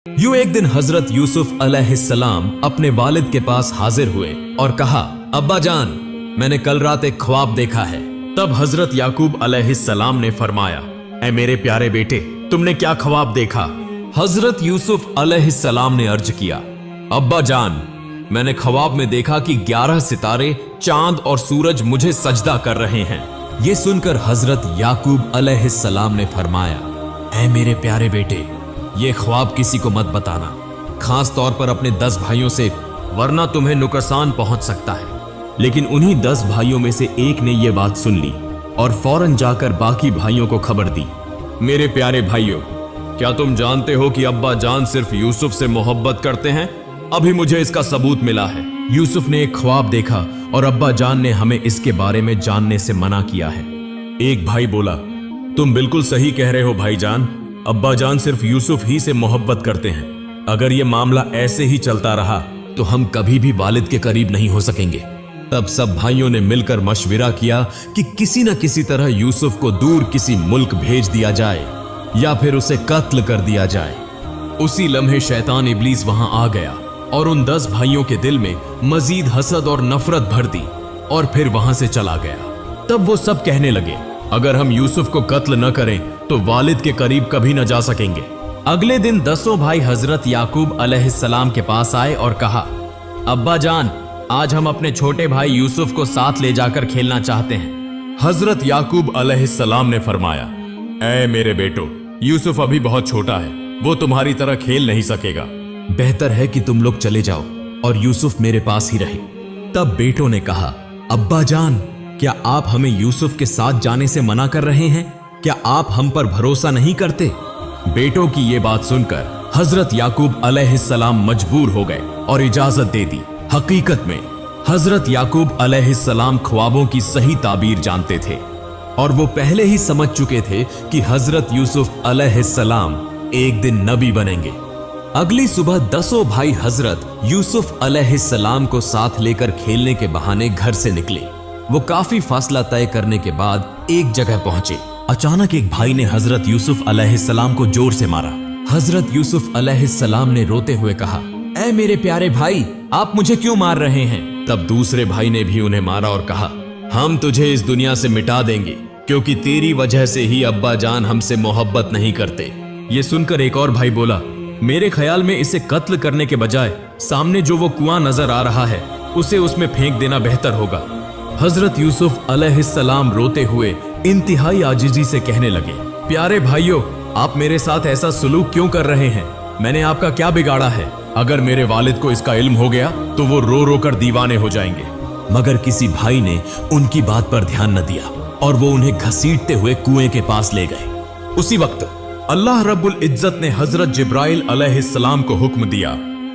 यूं एक दिन हजरत यूसुफ अलैहिस्सलाम अपने वालिद के पास हाजिर हुए और कहा, अब्बा जान, मैंने कल रात एक ख्वाब देखा है। तब हजरत याकूब अलैहिस्सलाम ने फरमाया, ऐ मेरे प्यारे बेटे, तुमने क्या ख्वाब देखा? हजरत यूसुफ अलैहिस्सलाम ने अर्ज किया, अब्बा जान, मैंने ख्वाब में देखा कि 11 सितारे, चांद और सूरज मुझे सजदा कर रहे हैं। ये सुनकर हजरत याकूब अलैहिस्सलाम ने फरमाया, ऐ मेरे प्यारे बेटे, ये ख्वाब किसी को मत बताना, खास तौर पर अपने 10 भाइयों से, वरना तुम्हें नुकसान पहुंच सकता है। लेकिन उन्हीं 10 भाइयों में से एक ने यह बात सुन ली और फौरन जाकर बाकी भाइयों को खबर दी। मेरे प्यारे भाइयों, क्या तुम जानते हो कि अब्बा जान सिर्फ यूसुफ से मोहब्बत करते हैं? अभी मुझे इसका सबूत मिला है। यूसुफ ने एक ख्वाब देखा और अब्बा जान ने हमें इसके बारे में जानने से मना किया है। एक भाई बोला, तुम बिल्कुल सही कह रहे हो भाईजान, अब्बा जान सिर्फ यूसुफ ही से मोहब्बत करते हैं। अगर ये मामला ऐसे ही चलता रहा तो हम कभी भी वालिद के करीब नहीं हो सकेंगे। तब सब भाइयों ने मिलकर मशविरा किया कि किसी न किसी तरह यूसुफ को दूर किसी मुल्क भेज दिया जाए या फिर उसे कत्ल कर दिया जाए। उसी लम्हे शैतान इब्लीस वहां आ गया और उन 10 भाइयों के दिल में मजीद हसद और नफरत भर दी और फिर वहां से चला गया। तब वो सब कहने लगे, अगर हम यूसुफ को कत्ल न करें तो वालिद के करीब कभी न जा सकेंगे। अगले दिन 10 भाई हजरत याकूब अलैहिस्सलाम के पास आए और कहा, अब्बा जान, आज हम अपने छोटे भाई यूसुफ को साथ ले जाकर खेलना चाहते हैं। हजरत याकूब अलैहिस्सलाम ने फरमाया, ऐ मेरे बेटो, यूसुफ अभी बहुत छोटा है, वो तुम्हारी तरह खेल नहीं सकेगा। बेहतर है कि तुम लोग चले जाओ और यूसुफ मेरे पास ही रहे। तब बेटों ने कहा, अब्बा जान, क्या आप हमें यूसुफ के साथ जाने से मना कर रहे हैं? क्या आप हम पर भरोसा नहीं करते? बेटों की ये बात सुनकर हजरत याकूब अलैहिस्सलाम मजबूर हो गए और इजाजत दे दी। हकीकत में हजरत याकूब अलैहिस्सलाम ख्वाबों की सही ताबीर जानते थे और वो पहले ही समझ चुके थे कि हजरत यूसुफ अलैहिस्सलाम एक दिन नबी बनेंगे। अगली सुबह 10 भाई हजरत यूसुफ अलैहिस्सलाम को साथ लेकर खेलने के बहाने घर से निकले। वो काफी फासला तय करने के बाद एक जगह पहुंचे। अचानक एक भाई ने हजरत यूसुफ अलैहिस्सलाम को जोर से मारा। हजरत यूसुफ अलैहिस्सलाम ने रोते हुए कहा, ऐ मेरे प्यारे भाई, आप मुझे क्यों मार रहे हैं? तब दूसरे भाई ने भी उन्हें मारा और कहा, हम तुझे इस दुनिया से मिटा देंगे, क्योंकि तेरी वजह से ही अब्बा जान हमसे मोहब्बत नहीं करते। ये सुनकर एक और भाई बोला, मेरे ख्याल में इसे कत्ल करने के बजाय सामने जो वो कुआं नजर आ रहा है उसे उसमें फेंक देना बेहतर होगा। हजरत यूसुफ अलैहिस्सलाम रोते हुए इंतहाई आजिजी से कहने लगे, प्यारे भाइयों, आप मेरे साथ ऐसा सुलूक क्यों कर रहे हैं? मैंने आपका क्या बिगाड़ा है? अगर मेरे वालिद को इसका इल्म हो गया तो वो रो रो कर दीवाने हो जाएंगे। मगर किसी भाई ने उनकी बात पर ध्यान न दिया और वो उन्हें घसीटते हुए कुएं के पास ले गए। उसी वक्त अल्लाह रब्बुल इज्जत ने हजरत जिब्राइल अलैहिस्सलाम को हुक्म दिया,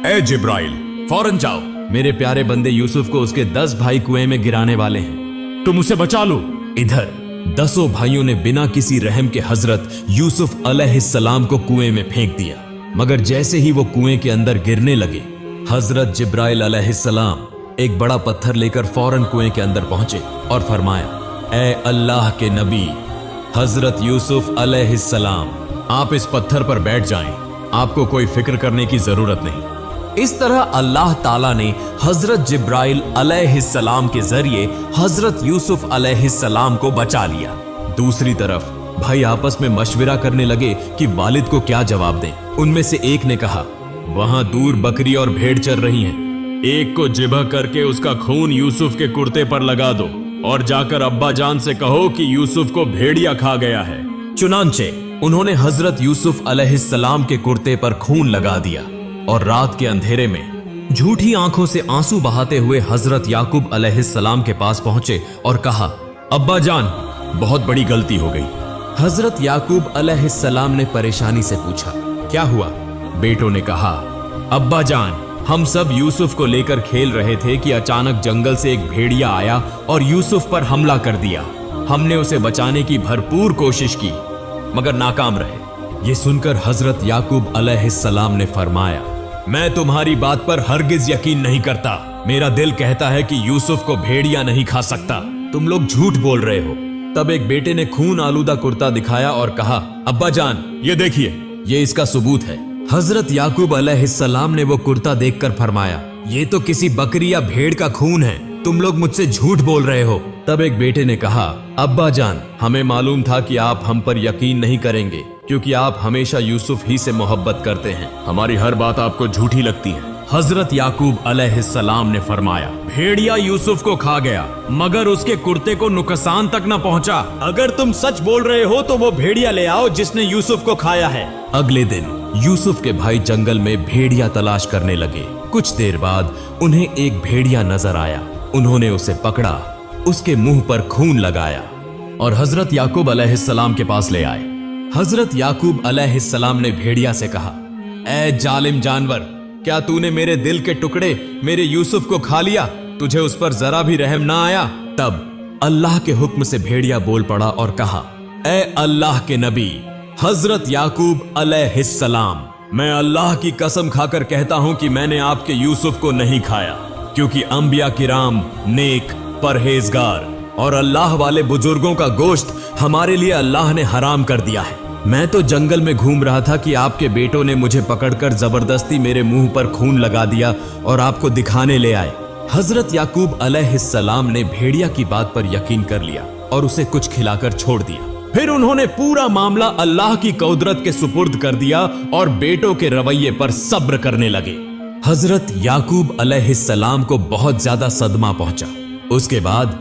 ए जिब्राइल, फौरन जाओ, मेरे प्यारे बंदे यूसुफ को उसके 10 भाई कुएं में गिराने वाले हैं, तुम उसे बचा लो। इधर 10 भाइयों ने बिना किसी रहम के हजरत यूसुफ अलैहिस्सलाम को कुएं में फेंक दिया। मगर जैसे ही वो कुएं के अंदर गिरने लगे, हजरत जिब्राइल अलैहिस्सलाम एक बड़ा पत्थर लेकर फौरन कुएं के अंदर पहुंचे और फरमाया, ए अल्लाह के नबी हजरत यूसुफ अलैहिस्सलाम, आप इस पत्थर पर बैठ जाएं, आपको कोई फिक्र करने की जरूरत नहीं। इस तरह अल्लाह ताला ने हजरत जिब्राइल अलैहिस्सलाम के जरिए हजरत यूसुफ अलैहिस्सलाम को बचा लिया। दूसरी तरफ भाई आपस में मशविरा करने लगे कि वालिद को क्या जवाब दें। उनमें से एक ने कहा, वहां दूर बकरी और भेड़ चर रही हैं, एक को जिबह करके उसका खून यूसुफ के कुर्ते पर लगा दो और जाकर अब्बा जान से कहो कि यूसुफ को भेड़िया खा गया है। चुनांचे उन्होंने हजरत यूसुफ अलैहिस्सलाम के कुर्ते पर खून लगा दिया और रात के अंधेरे में झूठी आंखों से आंसू बहाते हुए हजरत याकूब अलैहिस्सलाम के पास पहुंचे और कहा, अब्बा जान, बहुत बड़ी गलती हो गई। हजरत याकूब अलैहिस्सलाम ने परेशानी से पूछा, क्या हुआ? बेटों ने कहा, अब्बा जान, हम सब यूसुफ को लेकर खेल रहे थे कि अचानक जंगल से एक भेड़िया आया और यूसुफ पर हमला कर दिया। हमने उसे बचाने की भरपूर कोशिश की मगर नाकाम रहे। ये सुनकर हजरत याकूब अलैहिस्सलाम ने फरमाया, मैं तुम्हारी बात पर हरगिज यकीन नहीं करता। मेरा दिल कहता है कि यूसुफ को भेड़िया नहीं खा सकता। तुम लोग झूठ बोल रहे हो। तब एक बेटे ने खून आलूदा कुर्ता दिखाया और कहा, अब्बा जान, ये देखिए, ये इसका सबूत है। हजरत याकूब अलैहिस्सलाम ने वो कुर्ता देखकर फरमाया, ये तो किसी बकरी या भेड़ का खून है, तुम लोग मुझसे झूठ बोल रहे हो। तब एक बेटे ने कहा, अब्बा जान, हमें मालूम था कि आप हम पर यकीन नहीं करेंगे, क्योंकि आप हमेशा यूसुफ ही से मोहब्बत करते हैं। हमारी हर बात आपको झूठी लगती है। हजरत याकूब अलैहिस्सलाम ने फरमाया, भेड़िया यूसुफ को खा गया, मगर उसके कुर्ते को नुकसान तक न पहुंचा। अगर तुम सच बोल रहे हो तो वो भेड़िया ले आओ जिसने यूसुफ को खाया है। अगले दिन यूसुफ के भाई जंगल में भेड़िया तलाश करने लगे। कुछ देर बाद उन्हें एक भेड़िया नजर आया। उन्होंने उसे पकड़ा, उसके मुंह पर खून लगाया और हजरत याकूब अलैहिस्सलाम के पास ले आए। हजरत याकूब अलैहिस्सलाम ने भेड़िया से कहा, ऐ जालिम जानवर, क्या तूने मेरे दिल के टुकड़े मेरे यूसुफ को खा लिया? तुझे उस पर जरा भी रहम ना आया? तब अल्लाह के हुक्म से भेड़िया बोल पड़ा और कहा, ऐ अल्लाह के नबी हजरत याकूब अलैहिस्सलाम, मैं अल्लाह की कसम खाकर कहता हूं कि मैंने आपके यूसुफ को नहीं खाया, क्योंकि अंबिया किराम, नेक, परहेजगार और अल्लाह वाले बुजुर्गों का गोश्त हमारे लिए अल्लाह ने हराम कर दिया है। मैं तो जंगल में घूम रहा था कि आपके बेटों ने मुझे पकड़कर जबरदस्ती मेरे मुंह पर खून लगा दिया और आपको दिखाने ले आए। हजरत याकूब अलैहिस्सलाम ने भेड़िया की बात पर यकीन कर लिया और उसे कुछ खिलाकर छोड़ दिया। फिर उन्होंने पूरा मामला अल्लाह की कुदरत के सुपुर्द कर दिया और बेटों के रवैये पर सब्र करने लगे। हजरत याकूब अलैहिस्सलाम को बहुत ज्यादा सदमा पहुंचा। उसके बाद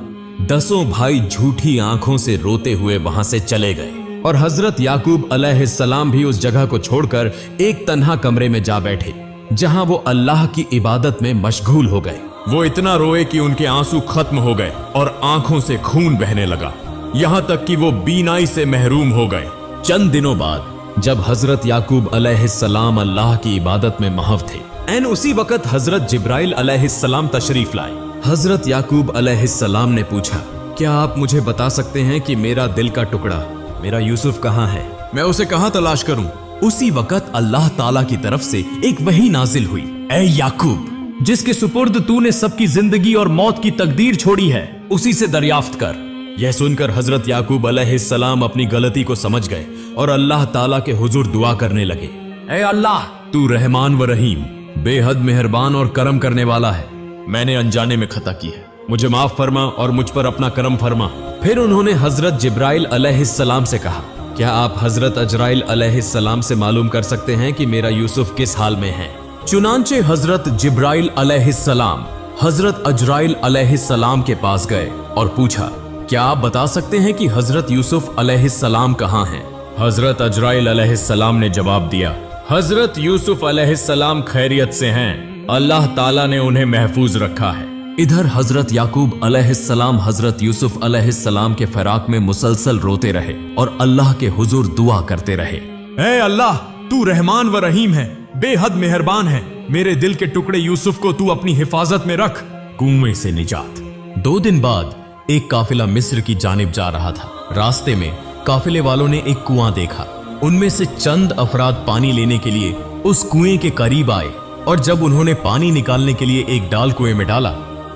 10 भाई झूठी आंखों से रोते हुए वहां से चले गए और हजरत याकूब अलैहिस्सलाम भी उस जगह को छोड़कर एक तन्हा कमरे में जा बैठे, जहां वो अल्लाह की इबादत में मशगूल हो गए। वो इतना रोए कि उनके आंसू खत्म हो गए और आंखों से खून बहने लगा, यहां तक कि वो बीनाई से महरूम हो गए। चंद दिनों बाद जब हजरत याकूब अलैहिस्सलाम अल्लाह की इबादत में महव थे, एन उसी वक्त हजरत जिब्राइल अलैहिस्सलाम तशरीफ लाए। हजरत याकूब अलैहिस्सलाम ने पूछा, क्या आप मुझे बता सकते हैं कि मेरा दिल का टुकड़ा, मेरा यूसुफ कहाँ है? मैं उसे कहाँ तलाश करूं? उसी वक्त अल्लाह ताला की तरफ से एक वही नाजिल हुई, ऐ याकूब, जिसके सुपुर्द तूने सबकी जिंदगी और मौत की तकदीर छोड़ी है, उसी से दरियाफ्त कर। यह सुनकर हजरत याकूब अलैहिस्सलाम अपनी गलती को समझ गए और अल्लाह ताला के हुजूर दुआ करने लगे, ऐ अल्लाह, तू रहमान व रहीम, बेहद मेहरबान और करम करने वाला है। मैंने अनजाने में खता की है, मुझे माफ फरमा और मुझ पर अपना करम फरमा। फिर उन्होंने हजरत जिब्राइल अलैहिस्सलाम से कहा, क्या आप हजरत अजराइल अलैहिस्सलाम से मालूम कर सकते हैं कि मेरा यूसुफ किस हाल में है? चुनांचे हजरत जिब्राइल अलैहिस्सलाम हजरत अजराइल अलैहिस्सलाम के पास गए और पूछा, क्या आप बता सकते हैं कि हजरत यूसुफ अलैहिस्सलाम कहाँ हैं? हजरत अजराइल अलैहिस्सलाम ने जवाब दिया, हजरत यूसुफ अलैहिस्सलाम खैरियत से हैं, अल्लाह ताला ने उन्हें महफूज रखा है। इधर हजरत याकूब अलैहिस्सलाम हजरत यूसुफ अलैहिस्सलाम के फराक में मुसलसल रोते रहे और अल्लाह के हुजूर दुआ करते रहे, ऐ अल्लाह, तू रहमान व रहीम है, बेहद मेहरबान है, मेरे दिल के टुकड़े यूसुफ को तू अपनी हिफाजत में रख। कुएं से निजात। 2 दिन बाद एक काफिला मिस्र की जानिब जा रहा था। रास्ते में काफिले वालों ने एक कुआं देखा। उनमें से चंद अफराद पानी लेने के लिए उस कुएं के करीब आए और जब उन्होंने पानी निकालने के लिए एक डाल कुएं में डाला,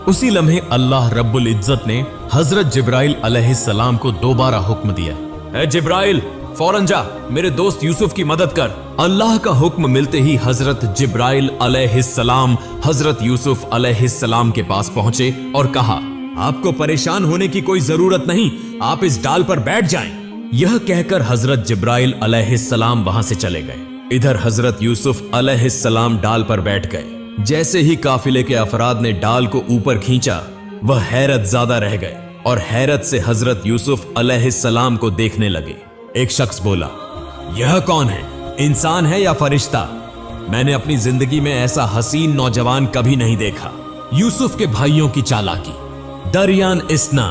उसी लम्हे अल्लाह रब्बुल इज्जत ने हजरत जिब्राइल अलैहिस्सलाम को दोबारा हुक्म दिया, ऐ जिब्राइल, फौरन जा, मेरे दोस्त यूसुफ की मदद कर। अल्लाह का हुक्म मिलते ही हजरत जिब्राइल अलैहिस्सलाम हजरत यूसुफ अलैहिस्सलाम के पास पहुंचे और कहा, आपको परेशान होने की कोई जरूरत नहीं, आप इस डाल पर बैठ जाएं। यह कहकर हजरत जिब्राइल अलैहिस्सलाम वहां से चले गए। इधर हजरत यूसुफ अलैहिस्सलाम डाल पर बैठ गए। जैसे ही काफिले के अफराद ने डाल को ऊपर खींचा, वह हैरत ज्यादा रह गए और हैरत से हजरत यूसुफ अलैहिस्सलाम को देखने लगे। एक शख्स बोला, यह कौन है, इंसान है या फरिश्ता? मैंने अपनी जिंदगी में ऐसा हसीन नौजवान कभी नहीं देखा। यूसुफ के भाइयों की चालाकी। दरियान इस्ना,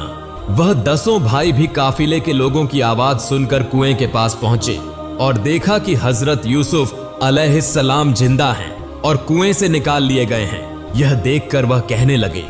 वह 10 भाई भी काफिले के लोगों की आवाज सुनकर कुएं के पास पहुंचे और देखा कि हजरत यूसुफ अलैहिस्सलाम जिंदा हैं और कुएं से निकाल लिए गए हैं। यह देखकर वह कहने लगे,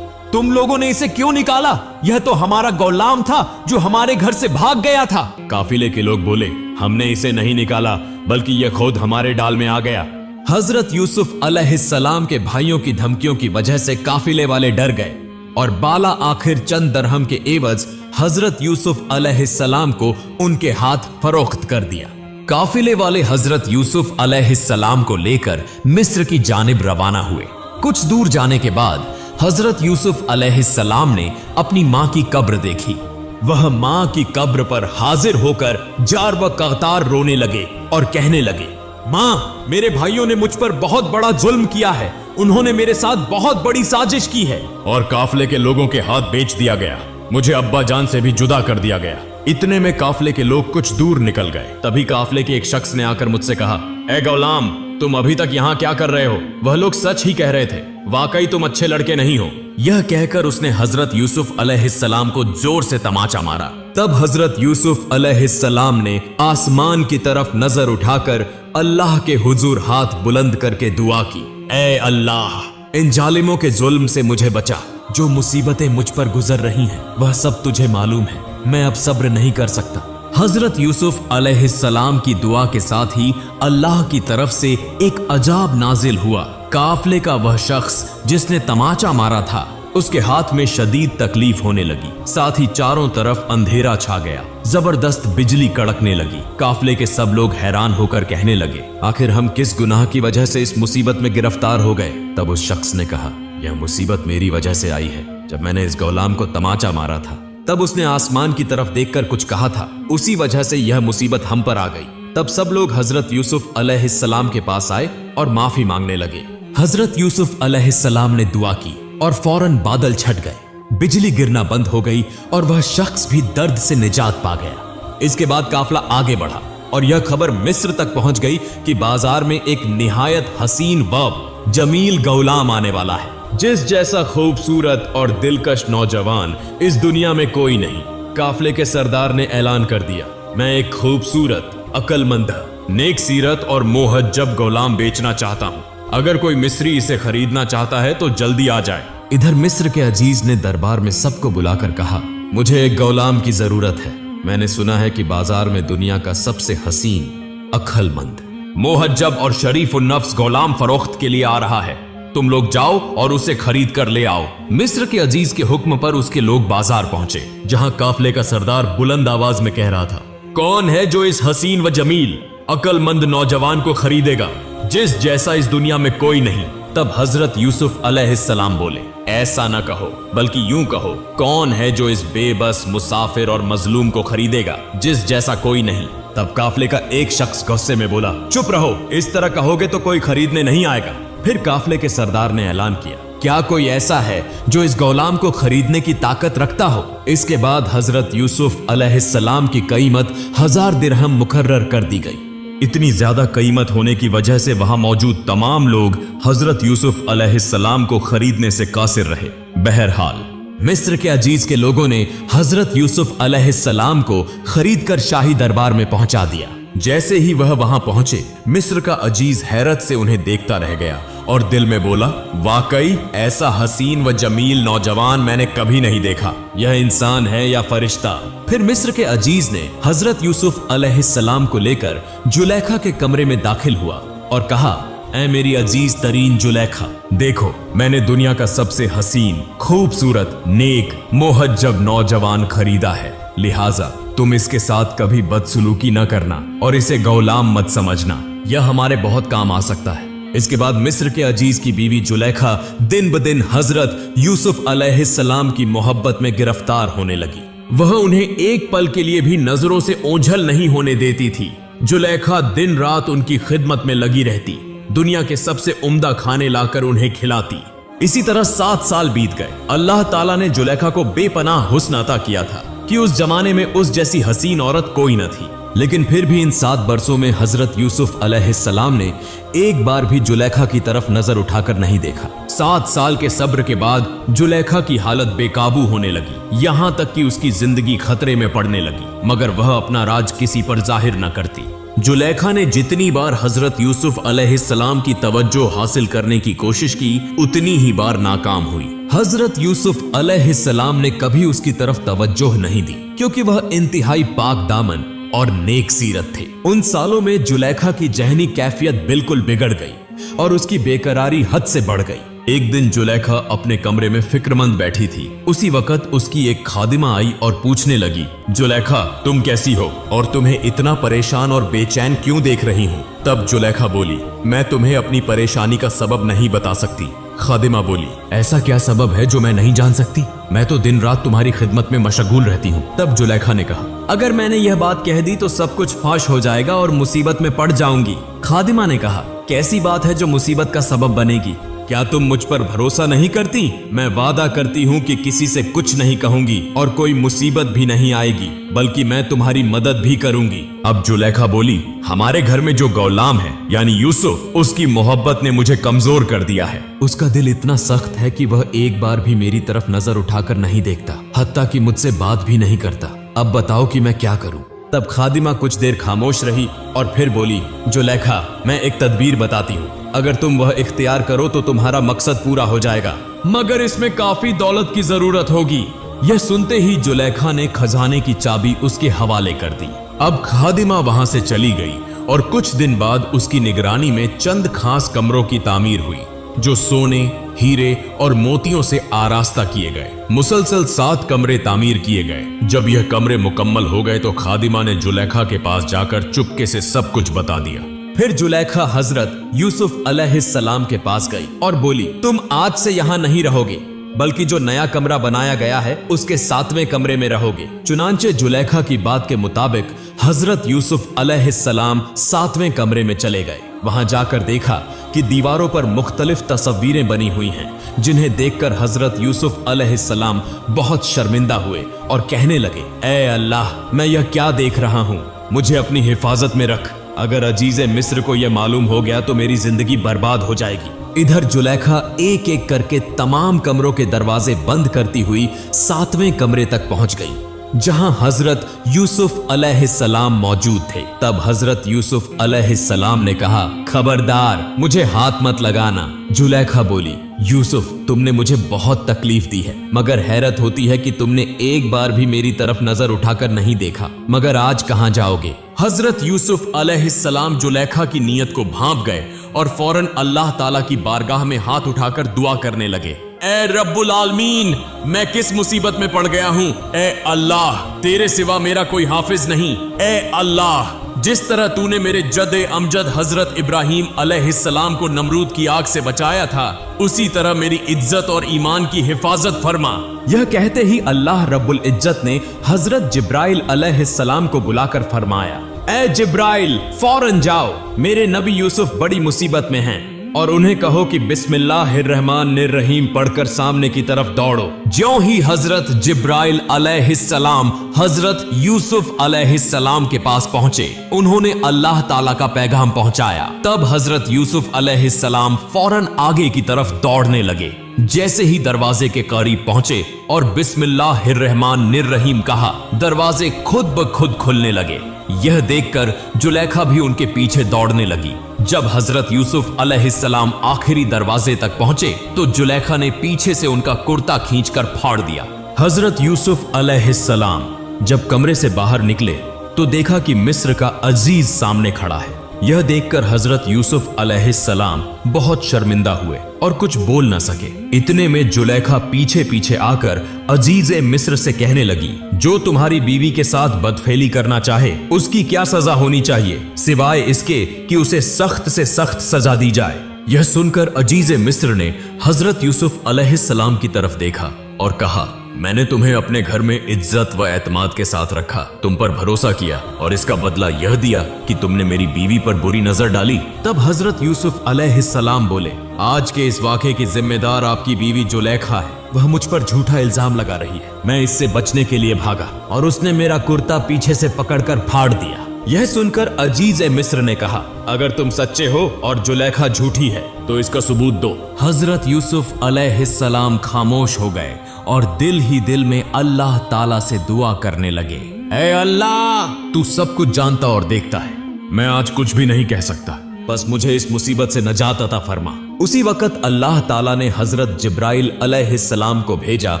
तुम लोगों ने इसे क्यों निकाला? यह तो हमारा गुलाम था जो हमारे घर से भाग गया था। काफिले के लोग बोले, हमने इसे नहीं निकाला, बल्कि यह खुद हमारे डाल में आ गया। हजरत यूसुफ अलैहिस्सलाम के भाइयों की धमकियों की वजह से काफिले वाले डर गए और बाला आखिर चंद दरहम के एवज हजरत यूसुफ अलैहिस्सलाम को उनके हाथ फरोख्त कर दिया। काफिले वाले हजरत यूसुफ अलैहिस्सलाम को लेकर मिस्र की जानिब रवाना हुए। कुछ दूर जाने के बाद हजरत यूसुफ अलैहिस्सलाम ने अपनी माँ की कब्र देखी। वह माँ की कब्र पर हाजिर होकर जार व कतार रोने लगे और कहने लगे, माँ, मेरे भाइयों ने मुझ पर बहुत बड़ा जुल्म किया है। उन्होंने मेरे साथ बहुत बड़ी साजिश की है और काफिले के लोगों के हाथ बेच दिया गया। मुझे अब्बा जान से भी जुदा कर दिया गया। इतने में काफिले के लोग कुछ दूर निकल गए। तभी काफिले के एक शख्स ने आकर मुझसे कहा, ए गुलाम, तुम अभी तक यहाँ क्या कर रहे हो? वह लोग सच ही कह रहे थे, वाकई तुम अच्छे लड़के नहीं हो। यह कहकर उसने हजरत यूसुफ अलैहिस्सलाम को जोर से तमाचा मारा। तब हजरत यूसुफ अलैहिस्सलाम ने आसमान की तरफ नजर उठाकर अल्लाह के हुजूर हाथ बुलंद करके दुआ की, ऐ अल्लाह, इन जालिमों के जुल्म से मुझे बचा। जो मुसीबतें मुझ पर गुजर रही हैं, वह सब तुझे मालूम है। मैं अब सब्र नहीं कर सकता। हजरत यूसुफ अलैहिस्सलाम की दुआ के साथ ही अल्लाह की तरफ से एक अजाब नाजिल हुआ। काफिले का वह शख्स जिसने तमाचा मारा था, उसके हाथ में शदीद तकलीफ होने लगी। साथ ही चारों तरफ अंधेरा छा गया। जबरदस्त बिजली कड़कने लगी। काफिले के सब लोग हैरान होकर कहने लगे, आखिर हम किस गुनाह की वजह से इस मुसीबत में गिरफ्तार हो गए? तब उस शख्स ने कहा, यह मुसीबत मेरी वजह से आई है। जब मैंने इस गुलाम को तमाचा मारा था, तब उसने आसमान की तरफ देखकर कुछ कहा था। उसी वजह से यह मुसीबत हम पर आ गई। तब सब लोग हजरत यूसुफ अलैहिस्सलाम के पास आए और माफी मांगने लगे। हजरत यूसुफ अलैहिस्सलाम ने दुआ की और फौरन बादल छट गए, बिजली गिरना बंद हो गई और वह शख्स भी दर्द से निजात पा गया। इसके बाद काफिला आगे बढ़ा और यह खबर मिस्र तक पहुंच गई कि बाजार में एक निहायत हसीन बब जमील गुलाम आने वाला है, जिस जैसा खूबसूरत और दिलकश नौजवान इस दुनिया में कोई नहीं। काफिले के सरदार ने ऐलान कर दिया, मैं एक खूबसूरत, अक्लमंद, नेक सीरत और मोहज्जब गुलाम बेचना चाहता हूँ। अगर कोई मिस्री इसे खरीदना चाहता है तो जल्दी आ जाए। इधर मिस्र के अजीज ने दरबार में सबको बुलाकर कहा, मुझे एक गुलाम की जरूरत है। मैंने सुना है कि बाजार में दुनिया का सबसे हसीन, अक्लमंद, मोहज्जब और शरीफ नफ्स गुलाम फरोख्त के लिए आ रहा है। तुम लोग जाओ और उसे खरीद कर ले आओ। मिस्र के अजीज के हुक्म पर उसके लोग बाजार पहुंचे, जहां काफिले का सरदार बुलंद आवाज में कह रहा था, कौन है जो इस हसीन व जमील, अक्लमंद नौजवान को खरीदेगा, जिस जैसा इस दुनिया में कोई नहीं? तब हजरत यूसुफ अलैहिस्सलाम बोले, ऐसा न कहो, बल्कि यूं कहो, कौन है जो इस बेबस, मुसाफिर और मजलूम को खरीदेगा, जिस जैसा कोई नहीं? तब काफिले का एक शख्स गुस्से में बोला, चुप रहो, इस तरह कहोगे तो कोई खरीदने नहीं आएगा। फिर काफिले के सरदार ने ऐलान किया, क्या कोई ऐसा है जो इस गुलाम को खरीदने की ताकत रखता हो? इसके बाद हजरत यूसुफ अलैहिस्सलाम की कीमत 1000 दिरहम मुकर्रर कर दी गई। इतनी ज्यादा कीमत होने की वजह से वहां मौजूद तमाम लोग हजरत यूसुफ अलैहिस्सलाम को खरीदने से कासिर रहे। बहरहाल मिस्र के अजीज के लोगों ने हजरत यूसुफ अलैहिस्सलाम को खरीदकर शाही दरबार में पहुंचा दिया। जैसे ही वह वहां पहुंचे, मिस्र का अजीज हैरत से उन्हें देखता रह गया और दिल में बोला, वाकई ऐसा हसीन व जमील नौजवान मैंने कभी नहीं देखा। यह इंसान है या फरिश्ता? फिर मिस्र के अजीज ने हजरत यूसुफ अलैहिस्सलाम को लेकर जुलेखा के कमरे में दाखिल हुआ और कहा, ऐ मेरी अजीज तरीन जुलेखा, देखो, मैंने दुनिया का सबसे हसीन, खूबसूरत, नेक, मोहज्जब नौजवान खरीदा है। लिहाजा तुम इसके साथ कभी बदसलूकी न करना और इसे गुलाम मत समझना। यह हमारे बहुत काम आ सकता है। इसके बाद मिस्र के अजीज की बीवी जुलेखा दिन ब दिन हजरत यूसुफ अलैहिस्सलाम की मोहब्बत में गिरफ्तार होने लगी। वह उन्हें एक पल के लिए भी नजरों से ओझल नहीं होने देती थी। जुलेखा दिन रात उनकी खिदमत में लगी रहती, दुनिया के सबसे उम्दा खाने लाकर उन्हें खिलाती। इसी तरह 7 साल बीत गए। अल्लाह ताला ने जुलेखा को बेपनाह हुस्न अता किया था कि उस जमाने में उस जैसी हसीन औरत कोई न थी। लेकिन फिर भी इन 7 बरसों में हजरत यूसुफ अलैहिस्सलाम ने एक बार भी जुलेखा की तरफ नजर उठाकर नहीं देखा। 7 साल के सब्र के बाद जुलेखा की हालत बेकाबू होने लगी, यहां तक कि उसकी जिंदगी खतरे में पड़ने लगी, मगर वह अपना राज किसी पर जाहिर न करती। जुलेखा ने जितनी बार हजरत यूसुफ अलैहिस्सलाम की तवज्जो हासिल करने की कोशिश की, उतनी ही बार नाकाम हुई। हजरत यूसुफ अलैहिस्सलाम ने कभी उसकी तरफ तवज्जो नहीं दी, क्योंकि वह इंतहाई पाक दामन और नेक सीरत थे। उन सालों में जुलेखा की जहनी कैफियत बिल्कुल बिगड़ गई और उसकी बेकरारी हद से बढ़ गई। एक दिन जुलेखा अपने कमरे में फिक्रमंद बैठी थी। उसी वक्त उसकी एक खादिमा आई और पूछने लगी, जुलेखा तुम कैसी हो और तुम्हें इतना परेशान और बेचैन क्यों देख रही हूँ? तब जुलेखा बोली, मैं तुम्हें अपनी परेशानी का सबब नहीं बता सकती। खादिमा बोली, ऐसा क्या सबब है जो मैं नहीं जान सकती? मैं तो दिन रात तुम्हारी खिदमत में मशगूल रहती हूँ। तब जुलेखा ने कहा, अगर मैंने यह बात कह दी तो सब कुछ फाश हो जाएगा और मुसीबत में पड़ जाऊंगी। खादिमा ने कहा, कैसी बात है जो मुसीबत का सबब बनेगी? क्या तुम मुझ पर भरोसा नहीं करती? मैं वादा करती हूँ कि किसी से कुछ नहीं कहूंगी और कोई मुसीबत भी नहीं आएगी, बल्कि मैं तुम्हारी मदद भी करूंगी। अब जुलेखा बोली, हमारे घर में जो गौलाम है यानी यूसुफ, उसकी मोहब्बत ने मुझे कमजोर कर दिया है। उसका दिल इतना सख्त है कि वह एक बार भी मेरी तरफ नजर उठाकर नहीं देखता, हत्ता कि मुझसे बात भी नहीं करता। अब बताओ कि मैं क्या करूं? तब खादिमा कुछ देर खामोश रही और फिर बोली, जुलेखा मैं एक तदबीर बताती हूँ, अगर तुम वह इख्तियार करो तो तुम्हारा मकसद पूरा हो जाएगा, मगर इसमें काफी दौलत की जरूरत होगी। यह सुनते ही जुलेखा ने खजाने की चाबी उसके हवाले कर दी। अब खादिमा वहां से चली गई और कुछ दिन बाद उसकी निगरानी में चंद खास कमरों की तामीर हुई जो सोने, हीरे और मोतियों से आरास्ता किए गए। मुसलसल 7 कमरे तामीर किए गए। जब यह कमरे मुकम्मल हो गए तो खादिमा ने जुलेखा के पास जाकर चुपके से सब कुछ बता दिया। फिर जुलेखा हजरत यूसुफ अलैहिस्सलाम के पास गई और बोली, तुम आज से यहाँ नहीं रहोगे, बल्कि जो नया कमरा बनाया गया है उसके 7वें कमरे में रहोगे। चुनांचे जुलेखा की बात के मुताबिक हजरत यूसुफ अलैहिस्सलाम 7वें कमरे में चले गए। वहां जाकर देखा कि दीवारों पर मुख्तलिफ तस्वीरें बनी हुई हैं, जिन्हें देखकर हजरत यूसुफ अलैहिस्सलाम बहुत शर्मिंदा हुए और कहने लगे, ऐ अल्लाह, मैं यह क्या देख रहा हूँ? मुझे अपनी हिफाजत में रख। अगर अजीज़े मिस्र को यह मालूम हो गया तो मेरी जिंदगी बर्बाद हो जाएगी। इधर जुलेखा एक एक करके तमाम कमरों के दरवाजे बंद करती हुई 7वें कमरे तक पहुंच गई, जहां हजरत यूसुफ अलैहिस्सलाम मौजूद थे। तब हजरत यूसुफ अलैहिस्सलाम ने कहा, खबरदार, मुझे हाथ मत लगाना। जुलेखा बोली, यूसुफ, तुमने मुझे बहुत तकलीफ दी है, मगर हैरत होती है कि तुमने एक बार भी मेरी तरफ नजर उठाकर नहीं देखा। मगर आज कहां जाओगे? हजरत यूसुफ अलैहिस्सलाम जुलेखा की नीयत को भांप गए और फौरन अल्लाह ताला की बारगाह में हाथ उठाकर दुआ करने लगे, ए रब्बुल आलमीन, मैं किस मुसीबत में पड़ गया हूँ? ए अल्लाह, तेरे सिवा मेरा कोई हाफिज नहीं। ए अल्लाह, जिस तरह तूने मेरे जद अमजद हजरत इब्राहिम अलैहिस्सलाम को नमरूद की आग से बचाया था, उसी तरह मेरी इज्जत और ईमान की हिफाजत फरमा। यह कहते ही अल्लाह रब्बुल इज्जत ने हजरत जिब्राइल अलैहिस्सलाम को बुलाकर फरमाया, ए जिब्राइल, फौरन जाओ, मेरे नबी यूसुफ बड़ी मुसीबत में हैं और उन्हें कहो कि बिस्मिल्लाहिर्रहमानिर्रहीम पढ़कर सामने की तरफ दौड़ो। ज्यों ही हजरत जिब्राइल अलैहिस्सलाम हजरत यूसुफ अलैहिस्सलाम के पास पहुंचे, उन्होंने अल्लाह ताला का पैगाम पहुंचाया। तब हजरत यूसुफ अलैहिस्सलाम फौरन आगे की तरफ दौड़ने लगे। जैसे ही दरवाजे के करीब पहुंचे और बिस्मिल्लाहिर्रहमानिर्रहीम कहा, दरवाजे खुद ब खुद खुलने लगे। यह देखकर जुलेखा भी उनके पीछे दौड़ने लगी। जब हजरत यूसुफ अलैहिस्सलाम आखिरी दरवाजे तक पहुंचे तो जुलेखा ने पीछे से उनका कुर्ता खींचकर फाड़ दिया। हजरत यूसुफ अलैहिस्सलाम जब कमरे से बाहर निकले तो देखा कि मिस्र का अजीज सामने खड़ा है। यह देखकर हजरत यूसुफ अलैहिस्सलाम बहुत शर्मिंदा हुए और कुछ बोल न सके। इतने में जुलेखा पीछे पीछे आकर अजीज़े मिस्र से कहने लगी, जो तुम्हारी बीवी के साथ बदफेली करना चाहे उसकी क्या सजा होनी चाहिए, सिवाय इसके कि उसे सख्त से सख्त सजा दी जाए। यह सुनकर अजीज़े मिस्र ने हजरत यूसुफ अलैहिस्सलाम की तरफ देखा और कहा, मैंने तुम्हें अपने घर में इज्जत व एतमाद के साथ रखा, तुम पर भरोसा किया और इसका बदला यह दिया कि तुमने मेरी बीवी पर बुरी नजर डाली। तब हजरत यूसुफ अलैहिस्सलाम बोले, आज के इस वाक़े की जिम्मेदार आपकी बीवी जुलेखा है। वह मुझ पर झूठा इल्जाम लगा रही है। मैं इससे बचने के लिए भागा और उसने मेरा कुर्ता पीछे से पकड़कर फाड़ दिया। यह सुनकर अजीज़े मिस्र ने कहा, अगर तुम सच्चे हो और जुलेखा झूठी है तो इसका सबूत दो। हजरत यूसुफ अलैहिस्सलाम खामोश हो गए और दिल ही दिल में अल्लाह ताला से दुआ करने लगे, ऐ अल्लाह, तू सब कुछ जानता और देखता है, मैं आज कुछ भी नहीं कह सकता, बस मुझे इस मुसीबत से नजात अता फरमा। उसी वक्त अल्लाह ताला ने हजरत जिब्राइल अलैहिस्सलाम को भेजा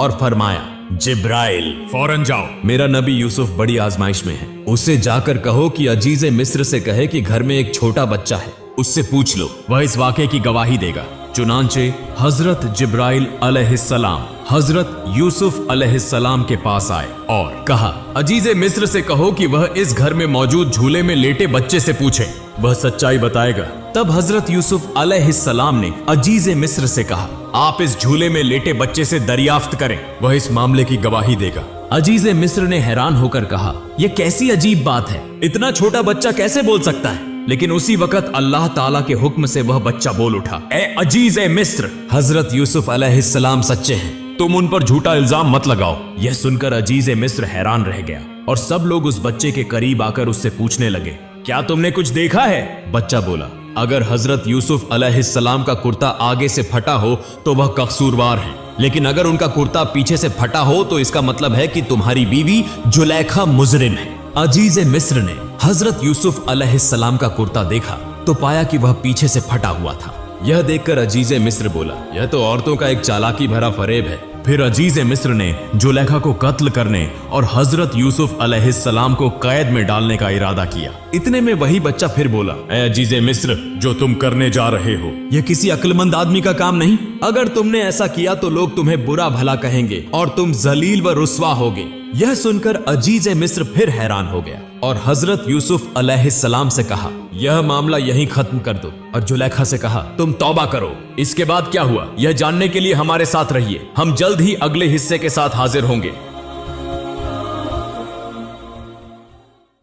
और फरमाया, जिब्राइल, फौरन जाओ, मेरा नबी यूसुफ बड़ी आजमाइश में है। उससे जाकर कहो कि अजीज़े मिस्र से कहे कि घर में एक छोटा बच्चा है, उससे पूछ लो, वह इस वाक़े की गवाही देगा। चुनांचे हजरत जिब्राइल अलैहिस्सलाम हजरत यूसुफ अलैहिस्सलाम के पास आए और कहा, अजीज मिस्र से कहो कि वह इस घर में मौजूद झूले में लेटे बच्चे से पूछे, वह सच्चाई बताएगा। तब हजरत यूसुफ अलैहिस्सलाम ने अजीज मिस्र से कहा, आप इस झूले में लेटे बच्चे से दरियाफ्त करें, वह इस मामले की गवाही देगा। अजीज मिस्र ने हैरान होकर कहा, यह कैसी अजीब बात है, इतना छोटा बच्चा कैसे बोल सकता है? लेकिन उसी वक्त अल्लाह ताला के हुक्म से वह बच्चा बोल उठा, ए अजीज मिस्र, हजरत यूसुफ अलैहिस्सलाम सच्चे हैं, तुम उन पर झूठा इल्जाम मत लगाओ। यह सुनकर अजीज मिस्र हैरान रह गया और सब लोग उस बच्चे के करीब आकर उससे पूछने लगे, क्या तुमने कुछ देखा है? बच्चा बोला, अगर हजरत यूसुफ अलैहिस्सलाम का कुर्ता आगे से फटा हो तो वह कसूरवार है, लेकिन अगर उनका कुर्ता पीछे से फटा हो तो इसका मतलब है कि तुम्हारी बीवी जुलेखा मुजरिम है। अजीज मिस्र ने हजरत यूसुफ अलैहिस्सलाम का कुर्ता देखा तो पाया कि वह पीछे से फटा हुआ था। यह देखकर अजीज मिस्र बोला, यह तो औरतों का एक चालाकी भरा फरेब है। फिर अजीज मिस्र ने जुलेखा को कत्ल करने और हजरत यूसुफ अलैहिस्सलाम को कैद में डालने का इरादा किया। इतने में वही बच्चा फिर बोला, ऐ अजीज मिस्र, जो तुम करने जा रहे हो यह किसी अक्लमंद आदमी का काम नहीं। अगर तुमने ऐसा किया तो लोग तुम्हें बुरा भला कहेंगे और तुम जलील व रुस्वा होगे। यह सुनकर अजीज मिस्र फिर हैरान हो गया और हजरत यूसुफ अलैहिस्सलाम से कहा, यह मामला यहीं खत्म कर दो। और जुलेखा से कहा, तुम तौबा करो। इसके बाद क्या हुआ यह जानने के लिए हमारे साथ रहिए, हम जल्द ही अगले हिस्से के साथ हाजिर होंगे।